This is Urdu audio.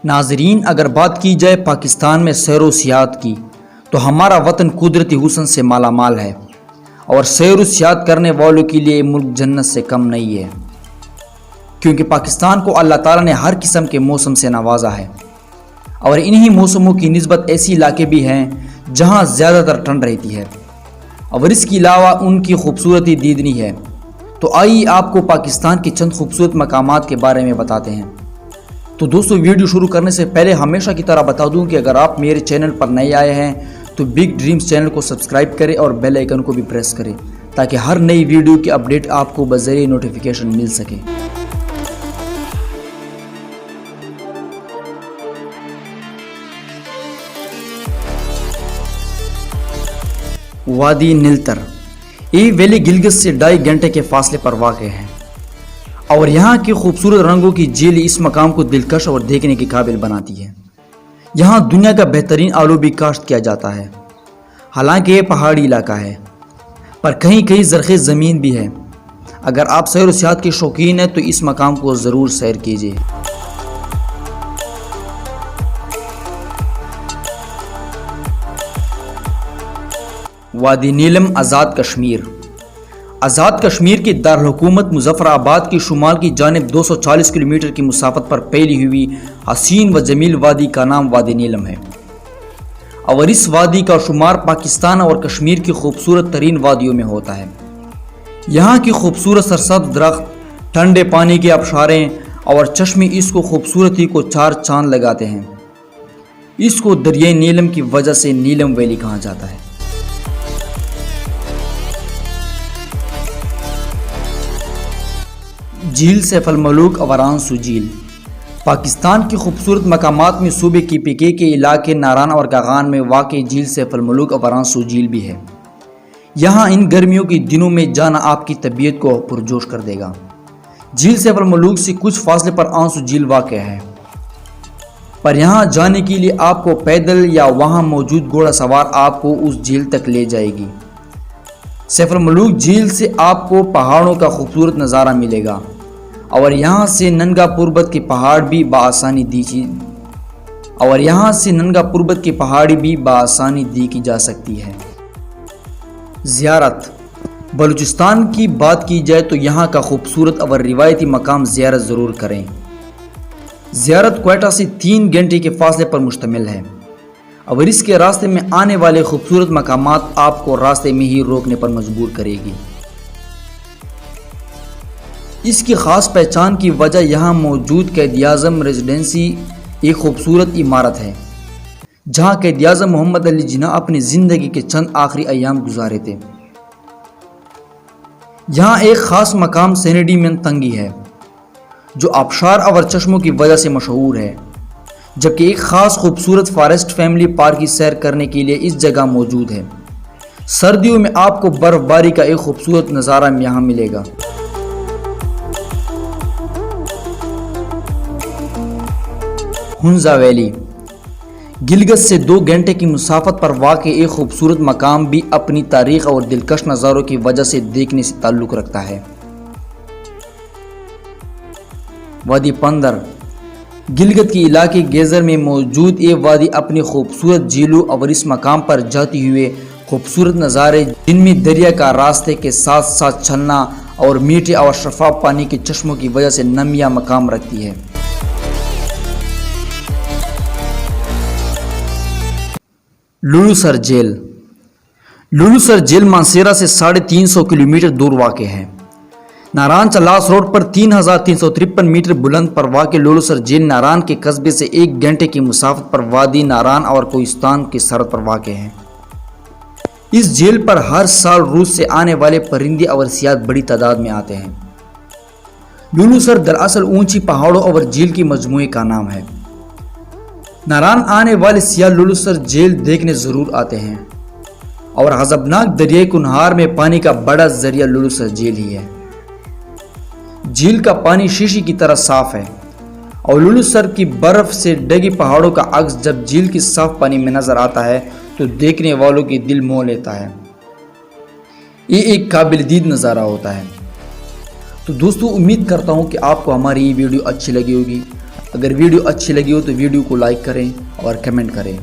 ناظرین، اگر بات کی جائے پاکستان میں سیر و سیاحت کی تو ہمارا وطن قدرتی حسن سے مالا مال ہے، اور سیر و سیاحت کرنے والوں کے لیے ملک جنت سے کم نہیں ہے، کیونکہ پاکستان کو اللہ تعالیٰ نے ہر قسم کے موسم سے نوازا ہے، اور انہی موسموں کی نسبت ایسی علاقے بھی ہیں جہاں زیادہ تر ٹھنڈ رہتی ہے، اور اس کے علاوہ ان کی خوبصورتی دیدنی ہے۔ تو آئیے آپ کو پاکستان کے چند خوبصورت مقامات کے بارے میں بتاتے ہیں۔ تو دوستو، ویڈیو شروع کرنے سے پہلے ہمیشہ کی طرح بتا دوں کہ اگر آپ میرے چینل پر نئے آئے ہیں تو بگ ڈریمز چینل کو سبسکرائب کریں اور بیل آئیکن کو بھی پریس کریں تاکہ ہر نئی ویڈیو کی اپڈیٹ آپ کو بذریعہ نوٹیفیکیشن مل سکے۔ وادی نیلتر یہ ویلی گلگت سے 2.5 گھنٹے کے فاصلے پر واقع ہے، اور یہاں کی خوبصورت رنگوں کی جھیل اس مقام کو دلکش اور دیکھنے کے قابل بناتی ہے۔ یہاں دنیا کا بہترین آلو بھی کاشت کیا جاتا ہے، حالانکہ یہ پہاڑی علاقہ ہے، پر کہیں کہیں زرخیز زمین بھی ہے۔ اگر آپ سیر و سیاحت کے شوقین ہیں تو اس مقام کو ضرور سیر کیجیے۔ وادی نیلم آزاد کشمیر۔ آزاد کشمیر کی دارالحکومت مظفر آباد کی شمال کی جانب 240 کلومیٹر کی مسافت پر پھیلی ہوئی حسین و جمیل وادی کا نام وادی نیلم ہے، اور اس وادی کا شمار پاکستان اور کشمیر کی خوبصورت ترین وادیوں میں ہوتا ہے۔ یہاں کی خوبصورت سرسبز درخت، ٹھنڈے پانی کے آبشاریں اور چشمے اس کو خوبصورتی کو 4 چاند لگاتے ہیں۔ اس کو دریائے نیلم کی وجہ سے نیلم ویلی کہا جاتا ہے۔ جھیل سیف الملوک اورانسو جھیل پاکستان کی خوبصورت مقامات میں صوبے کی PK کے علاقے ناران اور کاغان میں واقع جھیل سیف الملوک اورانسو جھیل بھی ہے۔ یہاں ان گرمیوں کے دنوں میں جانا آپ کی طبیعت کو پرجوش کر دے گا۔ جھیل سیف الملوک سے کچھ فاصلے پر آنسو جھیل واقع ہے، پر یہاں جانے کے لیے آپ کو پیدل یا وہاں موجود گھوڑا سوار آپ کو اس جھیل تک لے جائے گی۔ سیف الملوک جھیل سے آپ کو پہاڑوں کا خوبصورت نظارہ ملے گا، اور یہاں سے ننگا پربت کے پہاڑ بھی بآسانی دیکھی جا سکتی ہے۔ زیارت بلوچستان کی بات کی جائے تو یہاں کا خوبصورت اور روایتی مقام زیارت ضرور کریں۔ زیارت کوئٹہ سے 3 گھنٹے کے فاصلے پر مشتمل ہے، اور اس کے راستے میں آنے والے خوبصورت مقامات آپ کو راستے میں ہی روکنے پر مجبور کرے گی۔ اس کی خاص پہچان کی وجہ یہاں موجود قائد اعظم ریزیڈنسی ایک خوبصورت عمارت ہے، جہاں قائد اعظم محمد علی جناح اپنی زندگی کے چند آخری ایام گزارے تھے۔ یہاں ایک خاص مقام سینڈی مین تنگی ہے، جو آبشار اور چشموں کی وجہ سے مشہور ہے، جبکہ ایک خاص خوبصورت فارسٹ فیملی پارک کی سیر کرنے کے لیے اس جگہ موجود ہے۔ سردیوں میں آپ کو برف باری کا ایک خوبصورت نظارہ یہاں ملے گا۔ ہنزا ویلی گلگت سے 2 گھنٹے کی مسافت پر واقع ایک خوبصورت مقام بھی اپنی تاریخ اور دلکش نظاروں کی وجہ سے دیکھنے سے تعلق رکھتا ہے۔ وادی پندر گلگت کے علاقے گیزر میں موجود یہ وادی اپنی خوبصورت جھیلوں اور اس مقام پر جاتے ہوئے خوبصورت نظارے، جن میں دریا کا راستے کے ساتھ ساتھ چلنا اور میٹھے اور شفاف پانی کے چشموں کی وجہ سے نمایاں مقام رکھتی ہے۔ لولوسر جھیل لولوسر جھیل مانسیرا سے 350 کلومیٹر دور واقع ہے۔ ناران چلاس روڈ پر 3353 میٹر بلند پر واقع لولوسر جھیل ناران کے قصبے سے 1 گھنٹے کی مسافت پر وادی ناران اور کوہستان کی سرحد پر واقع ہے۔ اس جھیل پر ہر سال روس سے آنے والے پرندے اور سیاح بڑی تعداد میں آتے ہیں۔ لولوسر دراصل اونچی پہاڑوں اور جھیل کی مجموعے کا نام ہے۔ ناران آنے والے سیاح لولوسر جھیل دیکھنے ضرور آتے ہیں، اور غضبناک دریائے کنہار میں پانی کا بڑا ذریعہ لولوسر جھیل ہی ہے۔ جھیل کا پانی شیشے کی طرح صاف ہے، اور لولوسر کی برف سے ڈھکی پہاڑوں کا عکس جب جھیل کی صاف پانی میں نظر آتا ہے تو دیکھنے والوں کی دل موہ لیتا ہے۔ یہ ایک قابل دید نظارہ ہوتا ہے۔ تو دوستو، امید کرتا ہوں کہ آپ کو ہماری یہ ویڈیو اچھی لگی ہوگی۔ اگر ویڈیو اچھی لگی ہو تو ویڈیو کو لائک کریں اور کمنٹ کریں.